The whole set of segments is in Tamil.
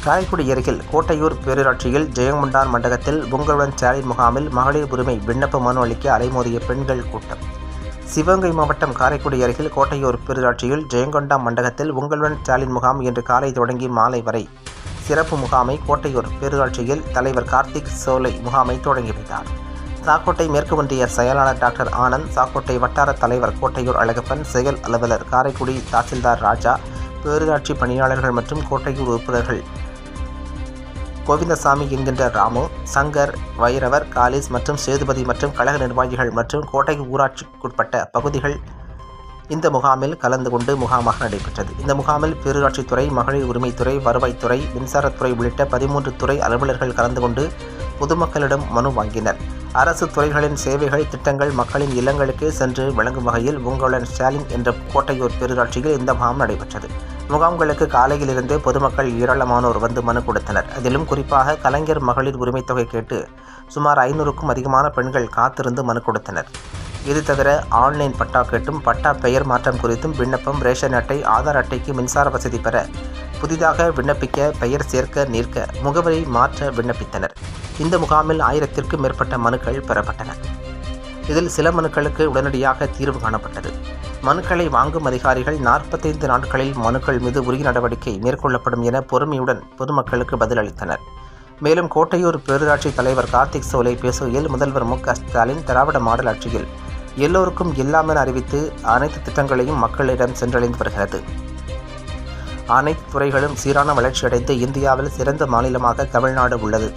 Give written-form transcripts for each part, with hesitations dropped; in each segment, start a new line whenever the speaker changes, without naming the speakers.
காரைக்குடி அருகில் கோட்டையூர் பேரூராட்சியில் ஜெயங்கொண்டான் மண்டபத்தில் உங்களுடன் ஸ்டாலின் முகாமில் மகளிர் உரிமை விண்ணப்ப மனு அளிக்க அலைமோதிய பெண்கள் கூட்டம். சிவகங்கை மாவட்டம் காரைக்குடி அருகில் கோட்டையூர் பேரூராட்சியில் ஜெயங்கொண்டான் மண்டபத்தில் உங்களுடன் ஸ்டாலின் முகாம் இன்று காலை தொடங்கி மாலை வரை சிறப்பு முகாமை கோட்டையூர் பேரூராட்சியில் தலைவர் கார்த்திக் சோலை முகாமை தொடங்கி வைத்தார். சாக்கோட்டை மேற்கு ஒன்றிய செயலாளர் டாக்டர் ஆனந்த், சாக்கோட்டை வட்டார தலைவர் கோட்டையூர் அழகப்பன், செயல் அலுவலர் காரைக்குடி தாசில்தார் ராஜா, பேரூராட்சி பணியாளர்கள் மற்றும் கோட்டையூர் உறுப்பினர்கள் கோவிந்தசாமி என்கின்ற ராமு, சங்கர், வைரவர், காலிஸ் மற்றும் சேதுபதி மற்றும் கழக நிர்வாகிகள் மற்றும் கோட்டையூர் ஊராட்சிக்குட்பட்ட பகுதிகள் இந்த முகாமில் கலந்து கொண்டு முகாமாக நடைபெற்றது. இந்த முகாமில் பேரூராட்சித்துறை, மகளிர் உரிமைத்துறை, வருவாய்த்துறை, மின்சாரத்துறை உள்ளிட்ட 13 துறை அலுவலர்கள் கலந்து கொண்டு பொதுமக்களிடம் மனு வாங்கினர். அரசு துறைகளின் சேவைகள், திட்டங்கள் மக்களின் இல்லங்களுக்கு சென்று வழங்கும் வகையில் உங்களுடன் ஸ்டாலின் என்ற கோட்டையூர் பேரூராட்சியில் இந்த முகாம் நடைபெற்றது. முகாம்களுக்கு காலையிலிருந்து பொதுமக்கள் ஏராளமானோர் வந்து மனு கொடுத்தனர். அதிலும் குறிப்பாக கலைஞர் மகளிர் உரிமைத் தொகை கேட்டு சுமார் 500க்கும் அதிகமான பெண்கள் காத்திருந்து மனு கொடுத்தனர். இது தவிர ஆன்லைன் பட்டா கேட்டும், பட்டா பெயர் மாற்றம் குறித்தும் விண்ணப்பம், ரேஷன் அட்டை, ஆதார் அட்டைக்கு மின்சார வசதி பெற, புதிதாக விண்ணப்பிக்க, பெயர் சேர்க்க, நீக்க, முகவரி மாற்ற விண்ணப்பித்தனர். இந்த முகாமில் 1000க்கும் மேற்பட்ட மனுக்கள் பெறப்பட்டன. இதில் சில மனுக்களுக்கு உடனடியாக தீர்வு காணப்பட்டது. மனுக்களை வாங்கும் அதிகாரிகள் 45 நாட்களில் மனுக்கள் மீது உரிய நடவடிக்கை மேற்கொள்ளப்படும் என பொறுமையுடன் பொதுமக்களுக்கு பதிலளித்தனர். மேலும் கோட்டையூர் பேரூராட்சி தலைவர் கார்த்திக் சோலை பேசுகையில், முதல்வர் மு.க. ஸ்டாலின் திராவிட மாடல் ஆட்சியில் எல்லோருக்கும் எல்லாம் என அறிவித்து அனைத்து திட்டங்களையும் மக்களிடம் சென்றடைந்து வருகிறது. அனைத்து துறைகளும் சீரான வளர்ச்சியடைந்து இந்தியாவில் சிறந்த மாநிலமாக தமிழ்நாடு உள்ளது.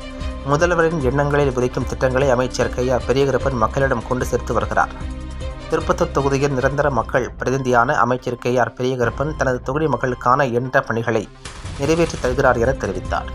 முதல்வரின் எண்ணங்களில் உதிக்கும் திட்டங்களை அமைச்சர் கே.ஆர். பெரியகருப்பன் மக்களிடம் கொண்டு சேர்த்து வருகிறார். திருப்பத்தூர் தொகுதியின் நிரந்தர மக்கள் பிரதிநிதியான அமைச்சர் கே.ஆர். பெரியகருப்பன் தனது தொகுதி மக்களுக்கான எண்ணற்ற பணிகளை நிறைவேற்றி தருகிறார் என தெரிவித்தார்.